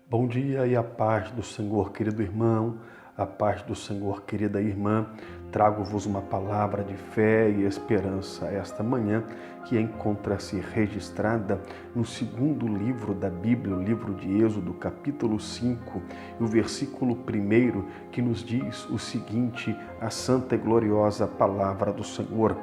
Bom dia e a paz do Senhor, querido irmão, a paz do Senhor, querida irmã. Trago-vos uma palavra de fé e esperança esta manhã, que encontra-se registrada no segundo livro da Bíblia, o livro de Êxodo, capítulo 5, e o versículo 1, que nos diz o seguinte: a santa e gloriosa palavra do Senhor.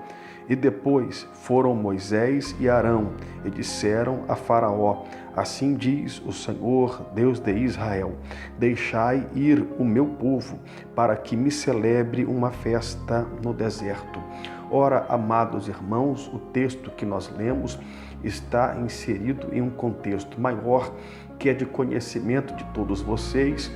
E depois foram Moisés e Arão e disseram a Faraó: assim diz o Senhor, Deus de Israel: deixai ir o meu povo, para que me celebre uma festa no deserto. Ora, amados irmãos, o texto que nós lemos está inserido em um contexto maior, que é de conhecimento de todos vocês.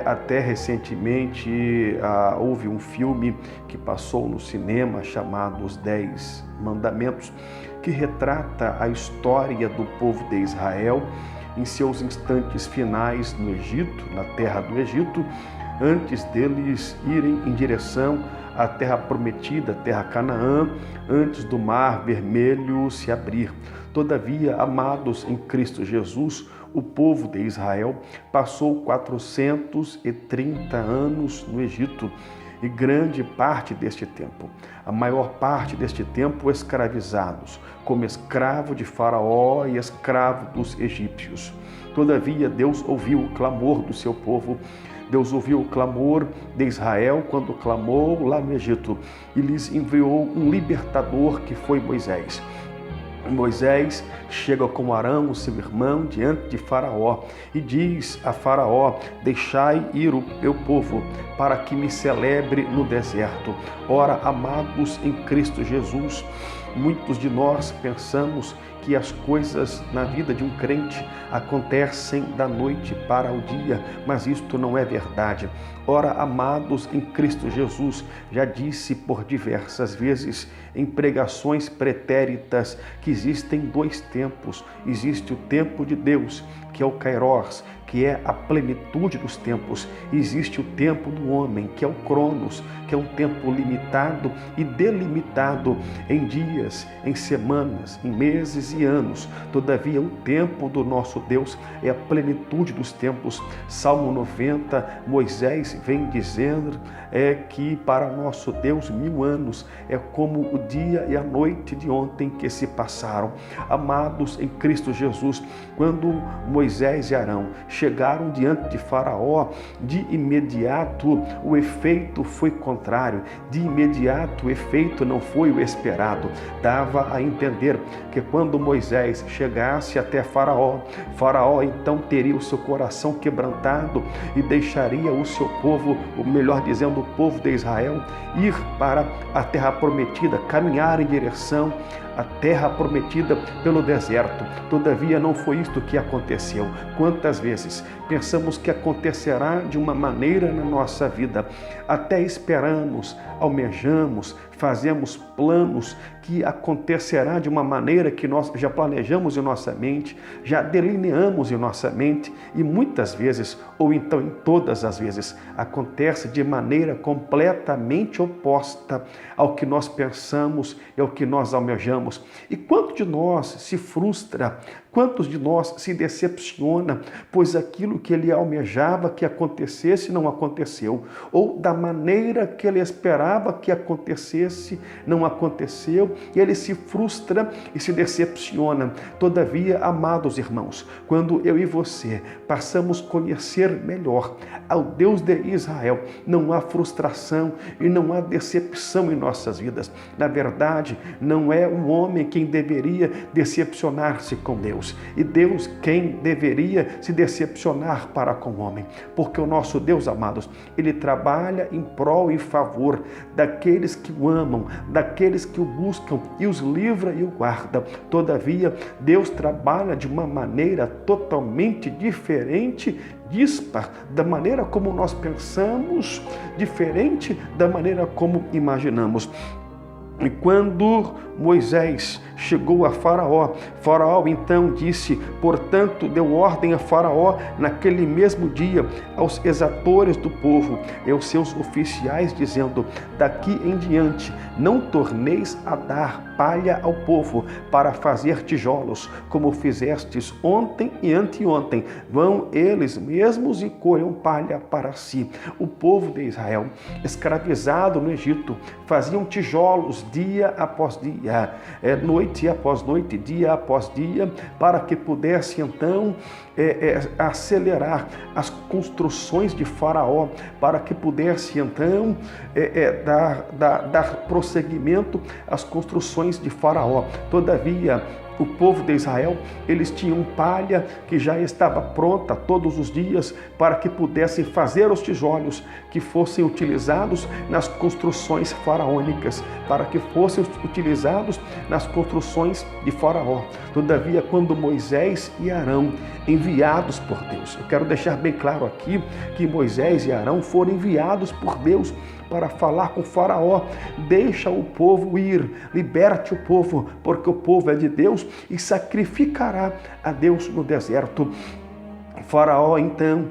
Até recentemente houve um filme que passou no cinema chamado Os 10 Mandamentos, que retrata a história do povo de Israel em seus instantes finais no Egito, na terra do Egito, antes deles irem em direção à terra prometida, a terra Canaã, antes do Mar Vermelho se abrir. Todavia, amados em Cristo Jesus, o povo de Israel passou 430 anos no Egito, e grande parte deste tempo, a maior parte deste tempo, escravizados, como escravo de Faraó e escravo dos egípcios. Todavia, Deus ouviu o clamor do seu povo. Deus ouviu o clamor de Israel quando clamou lá no Egito e lhes enviou um libertador, que foi Moisés. Moisés chega com Arão, seu irmão, diante de Faraó e diz a Faraó: deixai ir o meu povo, para que me celebre no deserto. Ora, amados em Cristo Jesus, muitos de nós pensamos que as coisas na vida de um crente acontecem da noite para o dia, mas isto não é verdade. Ora, amados em Cristo Jesus, já disse por diversas vezes em pregações pretéritas que existem dois tempos. Existe o tempo de Deus, que é o Kairos, que é a plenitude dos tempos. Existe o tempo do homem, que é o Cronos, que é um tempo limitado e delimitado em dias, em semanas, em meses e anos. Todavia, o tempo do nosso Deus é a plenitude dos tempos. Salmo 90, Moisés vem dizendo que para nosso Deus 1000 anos é como o dia e a noite de ontem que se passaram. Amados em Cristo Jesus, quando Moisés e Arão chegaram diante de Faraó, de imediato o efeito foi contrário. De imediato o efeito não foi o esperado. Dava a entender que quando Moisés chegasse até Faraó, Faraó então teria o seu coração quebrantado e deixaria o seu povo, ou melhor dizendo, o povo de Israel, ir para a terra prometida, caminhar em direção à terra prometida pelo deserto. Todavia, não foi isto que aconteceu. Quantas vezes pensamos que acontecerá de uma maneira na nossa vida, até esperamos, almejamos, fazemos planos que acontecerá de uma maneira que nós já planejamos em nossa mente, já delineamos em nossa mente, e muitas vezes, ou então em todas as vezes, acontece de maneira completamente oposta ao que nós pensamos e ao que nós almejamos. E quanto de nós se frustra, quantos de nós se decepciona, pois aquilo que ele almejava que acontecesse não aconteceu, ou da maneira que ele esperava que acontecesse não aconteceu, e ele se frustra e se decepciona. Todavia, amados irmãos, quando eu e você passamos a conhecer melhor ao Deus de Israel, não há frustração e não há decepção em nossas vidas. Na verdade, não é o homem quem deveria decepcionar-se com Deus, e Deus quem deveria se decepcionar para com o homem, porque o nosso Deus, amados, ele trabalha em prol e em favor daqueles que o amam, daqueles que o buscam e os livra e o guarda. Todavia, Deus trabalha de uma maneira totalmente diferente, dispar da maneira como nós pensamos, diferente da maneira como imaginamos. E quando Moisés chegou a Faraó, Faraó então disse: por Portanto, deu ordem a Faraó naquele mesmo dia aos exatores do povo e aos seus oficiais, dizendo: daqui em diante não torneis a dar palha ao povo para fazer tijolos, como fizestes ontem e anteontem. Vão eles mesmos e colham palha para si. O povo de Israel, escravizado no Egito, faziam tijolos dia após dia, noite após noite, dia após dia, para que pudesse então acelerar as construções de Faraó, para que pudesse então dar prosseguimento às construções de Faraó. Todavia, o povo de Israel, eles tinham palha que já estava pronta todos os dias para que pudessem fazer os tijolos que fossem utilizados nas construções faraônicas, para que fossem utilizados nas construções de Faraó. Todavia, quando Moisés e Arão, enviados por Deus, eu quero deixar bem claro aqui que Moisés e Arão foram enviados por Deus para falar com Faraó: deixa o povo ir, liberte o povo, porque o povo é de Deus e sacrificará a Deus no deserto. Faraó, então,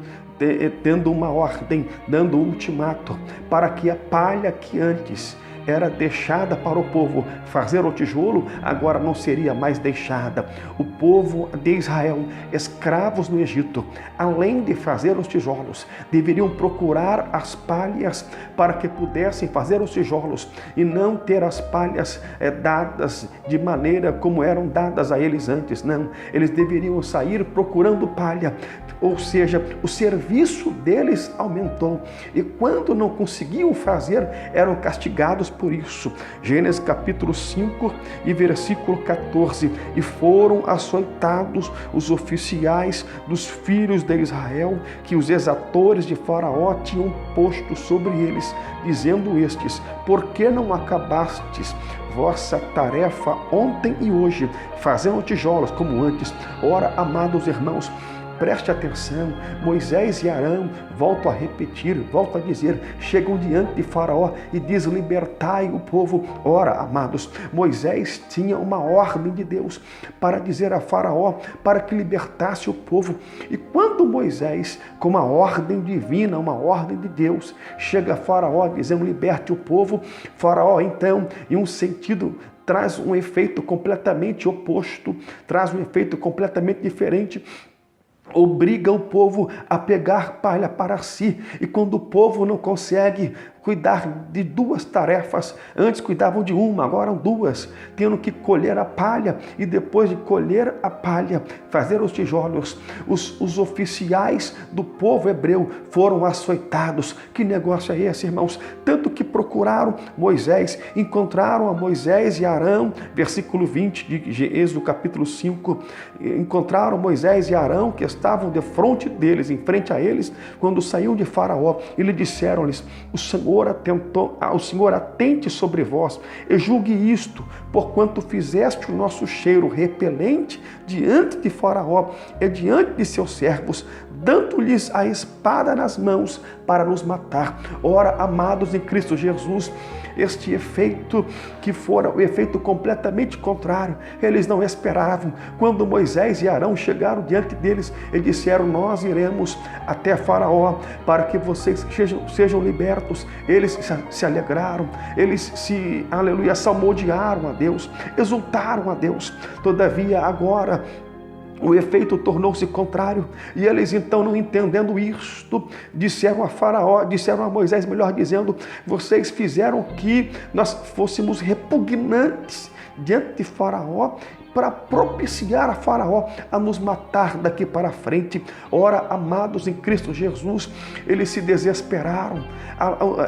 tendo uma ordem, dando um ultimato para que a palha que antes era deixada para o povo fazer o tijolo, agora não seria mais deixada. O povo de Israel, escravos no Egito, além de fazer os tijolos, deveriam procurar as palhas para que pudessem fazer os tijolos e não ter as palhas dadas de maneira como eram dadas a eles antes. Não, eles deveriam sair procurando palha, ou seja, o serviço deles aumentou, e quando não conseguiam fazer, eram castigados por isso. Gênesis capítulo 5 e versículo 14: e foram açoitados os oficiais dos filhos de Israel, que os exatores de Faraó tinham posto sobre eles, dizendo estes: por que não acabastes vossa tarefa ontem e hoje, fazendo tijolos como antes? Ora, amados irmãos, preste atenção, Moisés e Arão, volto a repetir, volto a dizer, chegam diante de Faraó e diz: libertai o povo. Ora, amados, Moisés tinha uma ordem de Deus para dizer a Faraó para que libertasse o povo. E quando Moisés, com uma ordem divina, uma ordem de Deus, chega a Faraó dizendo: liberte o povo, Faraó então, em um sentido, traz um efeito completamente oposto, traz um efeito completamente diferente. Obriga o povo a pegar palha para si. E quando o povo não consegue cuidar de duas tarefas, antes cuidavam de uma, agora duas, tendo que colher a palha e depois de colher a palha, fazer os tijolos. Os oficiais do povo hebreu foram açoitados. Que negócio é esse, irmãos? Tanto que procuraram Moisés, encontraram a Moisés e Arão, versículo 20 de Êxodo capítulo 5, encontraram Moisés e Arão que estavam de frente deles, em frente a eles, quando saíam de Faraó, e lhe disseram-lhes: o Senhor atente sobre vós e julgue isto, porquanto fizeste o nosso cheiro repelente diante de Faraó e diante de seus servos, dando-lhes a espada nas mãos para nos matar. Ora, amados em Cristo Jesus, este efeito que fora o efeito completamente contrário, eles não esperavam. Quando Moisés e Arão chegaram diante deles e disseram: nós iremos até Faraó para que vocês sejam libertos, eles se alegraram, eles salmodiaram a Deus, exultaram a Deus. Todavia agora o efeito tornou-se contrário, e eles então, não entendendo isto, disseram a Faraó, disseram a Moisés, melhor dizendo: vocês fizeram que nós fôssemos repugnantes diante de Faraó, para propiciar a Faraó a nos matar daqui para frente. Ora, amados em Cristo Jesus, eles se desesperaram.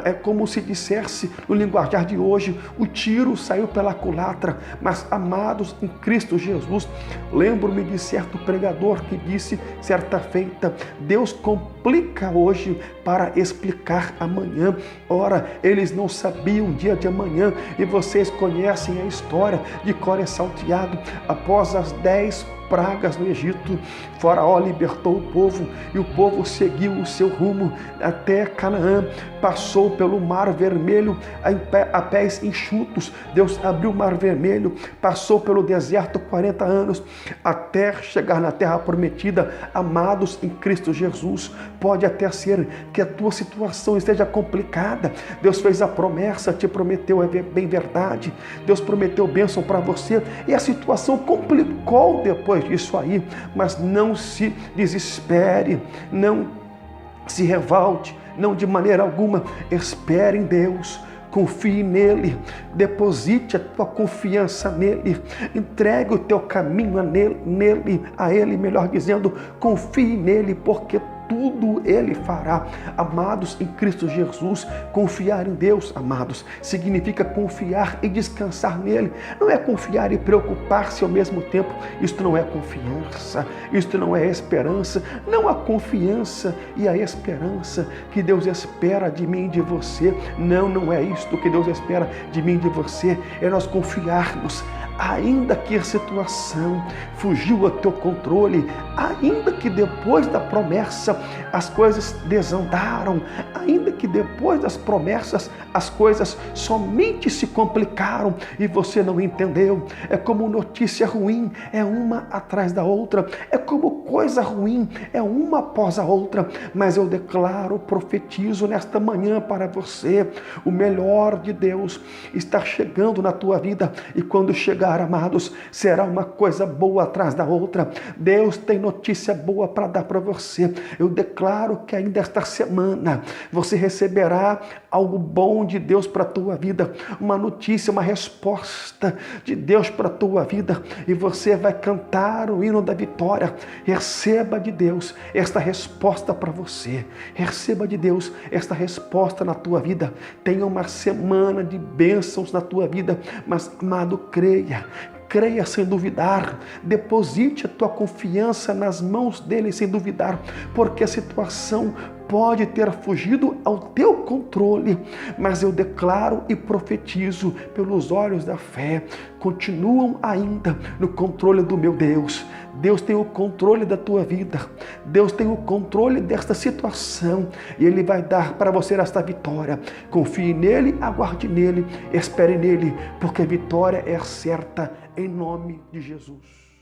É como se dissesse no linguajar de hoje: o tiro saiu pela culatra. Mas, amados em Cristo Jesus, lembro-me de certo pregador que disse certa feita: Deus complica hoje para explicar amanhã. Ora, eles não sabiam o dia de amanhã, e vocês conhecem a história de cor e salteado. Após as 10 pragas no Egito. Faraó libertou o povo e o povo seguiu o seu rumo até Canaã. Passou pelo Mar Vermelho a pés enxutos. Deus abriu o Mar Vermelho, passou pelo deserto 40 anos até chegar na terra prometida. Amados em Cristo Jesus, pode até ser que a tua situação esteja complicada. Deus fez a promessa, te prometeu, é bem verdade. Deus prometeu bênção para você e a situação complicou depois disso aí. Mas não se desespere, não se revolte, não de maneira alguma. Espere em Deus, confie nele, deposite a tua confiança nele, entregue o teu caminho a ele, melhor dizendo, confie nele, porque tudo Ele fará. Amados em Cristo Jesus, confiar em Deus, amados, significa confiar e descansar nele. Não é confiar e preocupar-se ao mesmo tempo. Isto não é confiança, isto não é esperança. Não a confiança e a esperança que Deus espera de mim e de você. Não é isto que Deus espera de mim e de você. É nós confiarmos, ainda que a situação fugiu ao teu controle, ainda que depois da promessa as coisas desandaram, ainda que depois das promessas as coisas somente se complicaram e você não entendeu. É como notícia ruim, é uma atrás da outra, é como coisa ruim, é uma após a outra, mas eu declaro, profetizo nesta manhã para você, o melhor de Deus está chegando na tua vida, e quando chegar, amados, será uma coisa boa atrás da outra. Deus tem notícia boa para dar para você. Eu declaro que ainda esta semana você receberá algo bom de Deus para a tua vida, uma notícia, uma resposta de Deus para a tua vida, e você vai cantar o hino da vitória. Receba de Deus esta resposta para você, receba de Deus esta resposta na tua vida. Tenha uma semana de bênçãos na tua vida, mas, amado, creia sem duvidar, deposite a tua confiança nas mãos dele sem duvidar, porque a situação pode ter fugido ao teu controle, mas eu declaro e profetizo pelos olhos da fé, continuam ainda no controle do meu Deus. Deus tem o controle da tua vida, Deus tem o controle desta situação, e Ele vai dar para você esta vitória. Confie nele, aguarde nele, espere nele, porque a vitória é certa, em nome de Jesus.